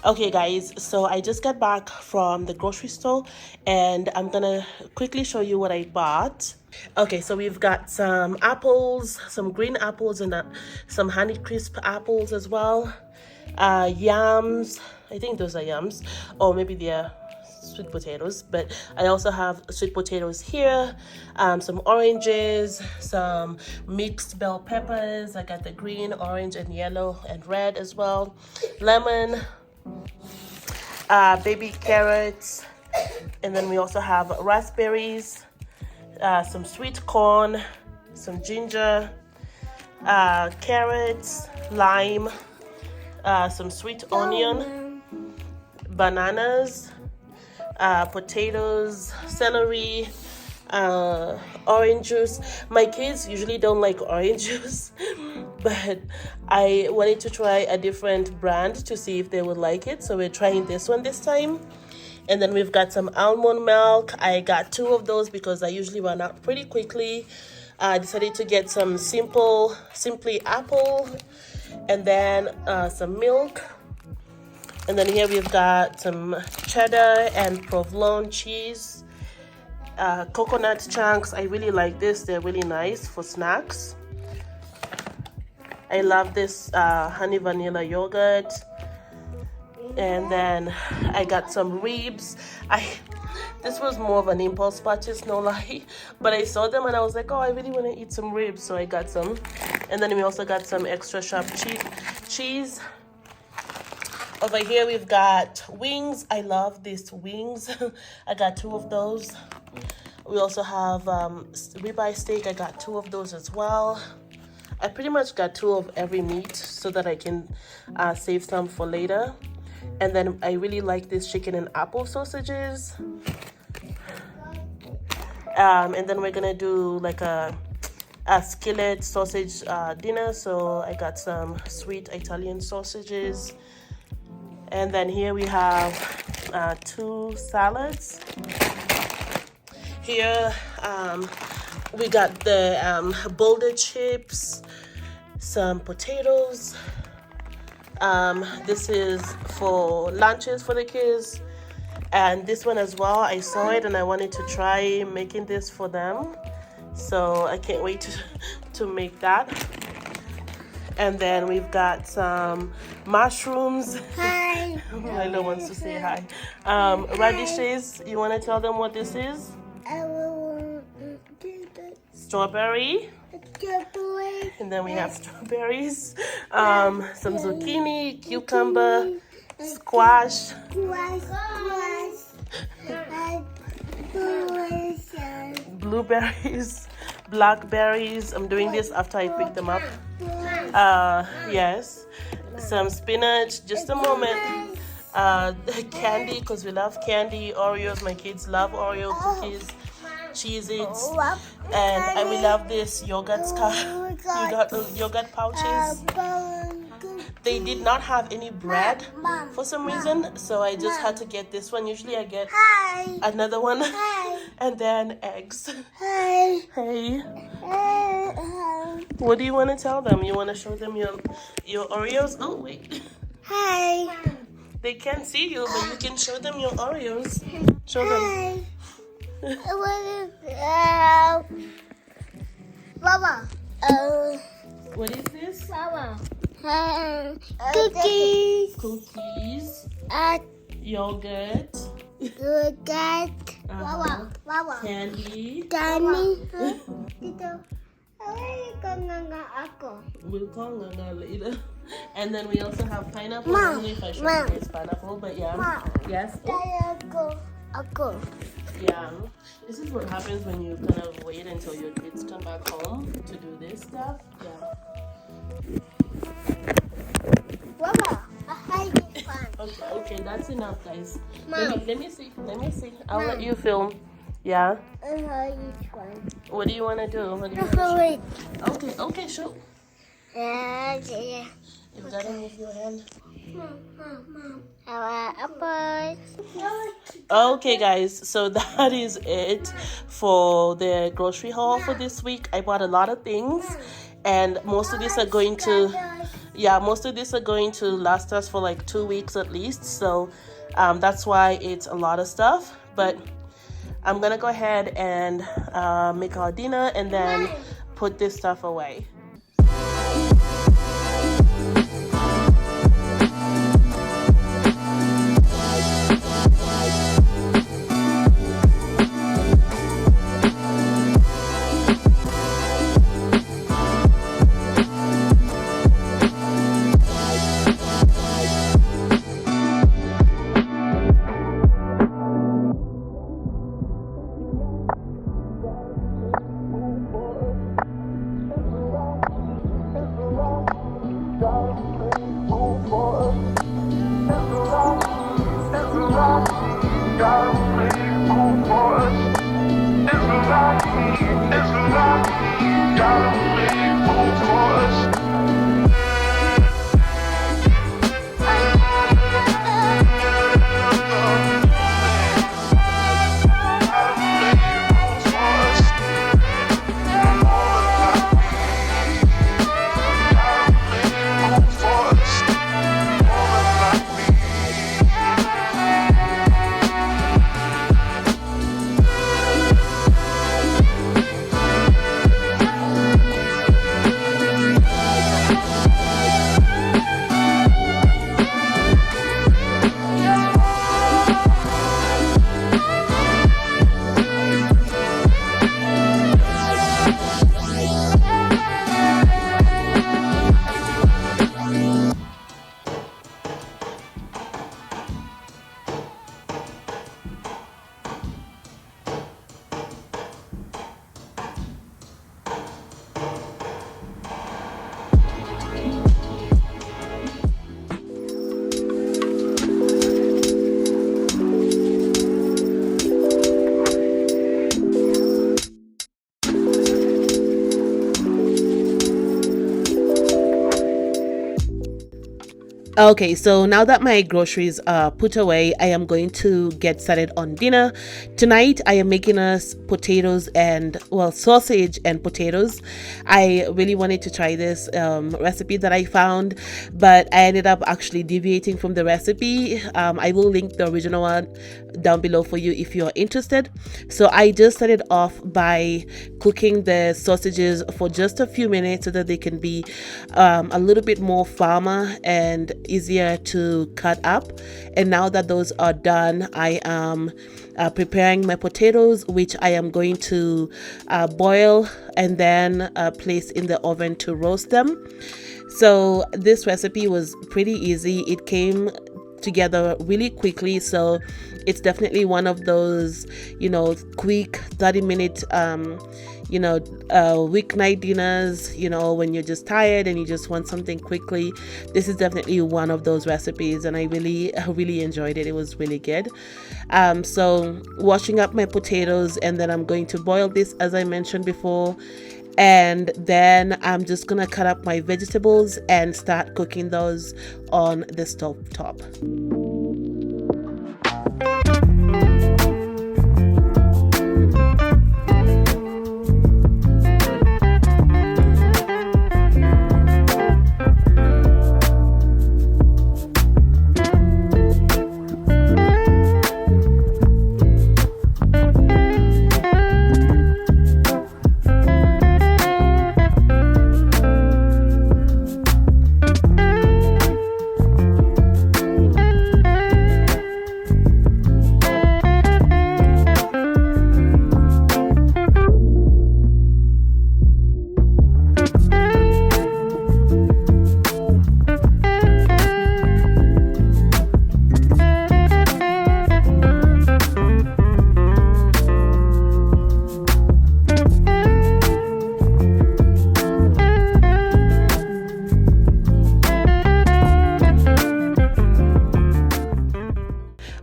Okay, guys, so I just got back from the grocery store and I'm gonna quickly show you what I bought. Okay, so we've got some apples, some green apples, and some Honey Crisp apples as well. Yams, I think those are yams, or maybe they're sweet potatoes, but I also have sweet potatoes here, some oranges, some mixed bell peppers. I got the green, orange, and yellow and red as well, lemon, baby carrots, and then we also have raspberries, some sweet corn, some ginger, carrots, lime, some sweet onion, bananas, potatoes, celery, orange juice. My kids usually don't like orange juice, but I wanted to try a different brand to see if they would like it. So we're trying this one this time. And then we've got some almond milk. I got 2 of those because I usually run out pretty quickly. I decided to get some simply apple, and then some milk. And then here we've got some cheddar and provolone cheese, coconut chunks. I really like this. They're really nice for snacks. I love this honey vanilla yogurt. And then I got some ribs. This was more of an impulse purchase, no lie, but I saw them and I was like, oh, I really want to eat some ribs, so I got some. And then we also got some extra sharp cheese. Over here we've got wings. I love these wings. I got 2 of those. We also have ribeye steak. I got 2 of those as well. I pretty much got 2 of every meat so that I can save some for later. And then I really like these chicken and apple sausages. And then we're gonna do like a skillet sausage dinner. So I got some sweet Italian sausages. And then here we have 2 salads. Here we got the boulder chips, some potatoes. This is for lunches for the kids. And this one as well, I saw it and I wanted to try making this for them. So I can't wait to make that. And then we've got some mushrooms. Hi. Lila wants to say hi. Radishes. You want to tell them what this is? I will do the Strawberry. strawberry. And then we have strawberries. Some zucchini, cucumber, squash. Blueberries, blackberries. I'm doing this after I pick them up. Yes, some spinach. Just a moment. Candy, because we love candy. Oreos. My kids love Oreo cookies, Cheez-Its, and we love this yogurt yogurt pouches. They did not have any bread for some reason, so I just had to get this one. Usually I get another one, and then eggs. Hey. What do you want to tell them? You want to show them your Oreos? Oh, wait. Hi. They can't see you, but you can show them your Oreos. Show them. Mama. What is this? Mama. Cookies. Cookies. Yogurt. Mama. Candy. Dito. We'll call Gaga later. And then we also have pineapple. Mom, I don't know if I showed Mom. you guys pineapple, but yeah. Mom. Yes. Ako. Yeah. This is what happens when you kind of wait until your kids come back home to do this stuff. Yeah. Mama. Okay, that's enough, guys. Mom. Let me see. I'll let you film. Yeah. What do you want to do? What do you wanna show? Okay, show. You got it with your hand. Okay, guys, so that is it for the grocery haul for this week. I bought a lot of things, and most of these are going to yeah, most of these are going to last us for like 2 weeks at least. So that's why it's a lot of stuff. But I'm gonna go ahead and make our dinner and then put this stuff away. Okay, so now that my groceries are put away, I am going to get started on dinner. Tonight, I am making us potatoes and, well, sausage and potatoes. I really wanted to try this recipe that I found, but I ended up actually deviating from the recipe. I will link the original one down below for you if you're interested. So I just started off by cooking the sausages for just a few minutes so that they can be a little bit more firmer and easier to cut up. And now that those are done, I am preparing my potatoes, which I am going to boil and then place in the oven to roast them. So this recipe was pretty easy. It came together really quickly, so it's definitely one of those, quick 30-minute weeknight dinners, when you're just tired and you just want something quickly. This is definitely one of those recipes, and I really enjoyed it. It was really good. So washing up my potatoes, and then I'm going to boil this, as I mentioned before, and then I'm just gonna cut up my vegetables and start cooking those on the stove top.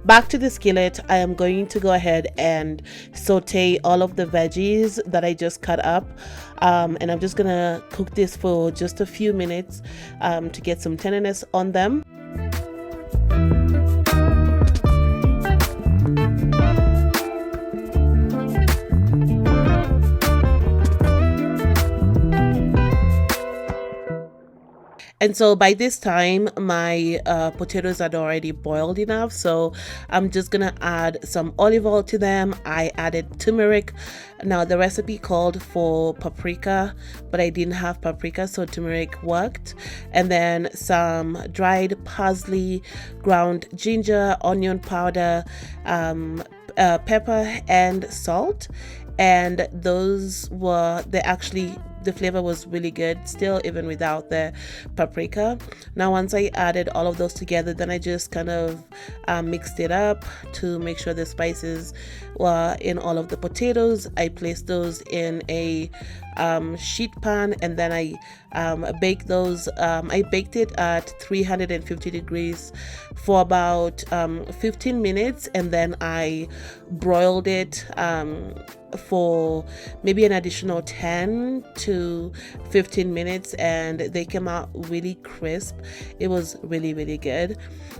Back to the skillet, I am going to go ahead and saute all of the veggies that I just cut up, and I'm just gonna cook this for just a few minutes to get some tenderness on them. And so by this time, my potatoes had already boiled enough. So I'm just gonna add some olive oil to them. I added turmeric. Now the recipe called for paprika, but I didn't have paprika, so turmeric worked. And then some dried parsley, ground ginger, onion powder, pepper, and salt. And the flavor was really good still, even without the paprika. Now once I added all of those together, then I just kind of mixed it up to make sure the spices were in all of the potatoes. I placed those in a sheet pan, and then I baked those. I baked it at 350 degrees for about 15 minutes, and then I broiled it for maybe an additional 10 to 15 minutes, and they came out really crisp. It was really, really good.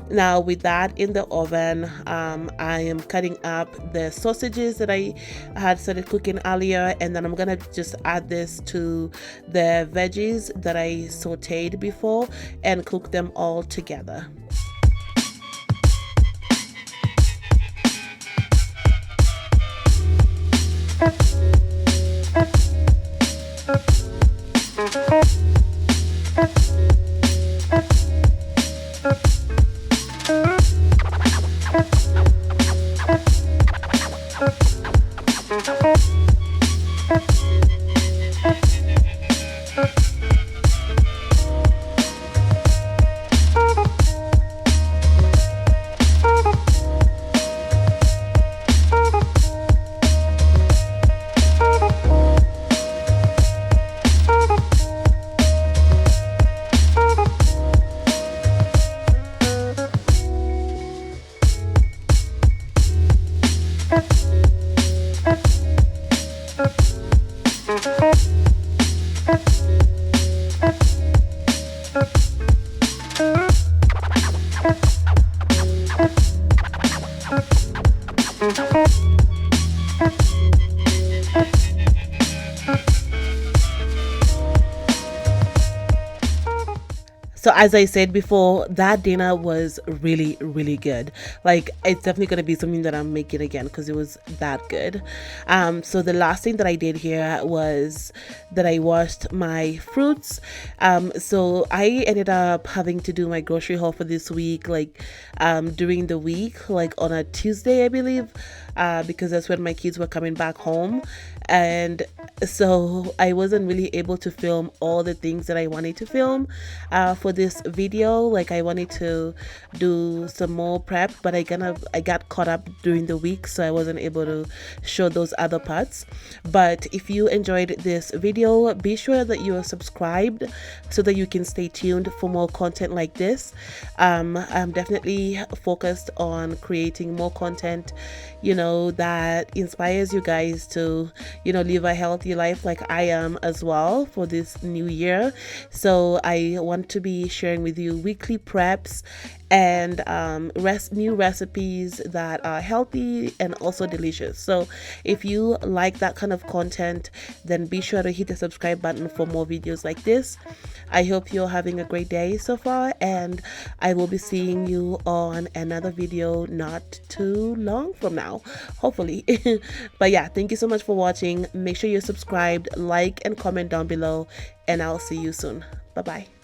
Now with that in the oven, I am cutting up the sausages that I had started cooking earlier, and then I'm gonna just add this to the veggies that I sauteed before and cook them all together. So as I said before, that dinner was really, really good. Like, it's definitely going to be something that I'm making again because it was that good. So the last thing that I did here was that I washed my fruits. So I ended up having to do my grocery haul for this week, like during the week, like on a Tuesday, I believe, because that's when my kids were coming back home. And so I wasn't really able to film all the things that I wanted to film for this video. Like, I wanted to do some more prep, but I got caught up during the week, so I wasn't able to show those other parts. But if you enjoyed this video, be sure that you are subscribed so that you can stay tuned for more content like this. I'm definitely focused on creating more content, that inspires you guys to live a healthy life like I am as well for this new year. So I want to be sharing with you weekly preps and new recipes that are healthy and also delicious. So if you like that kind of content, then be sure to hit the subscribe button for more videos like this. I hope you're having a great day so far, and I will be seeing you on another video not too long from now, hopefully. But yeah, thank you so much for watching. Make sure you're subscribed, like, and comment down below, and I'll see you soon. Bye bye.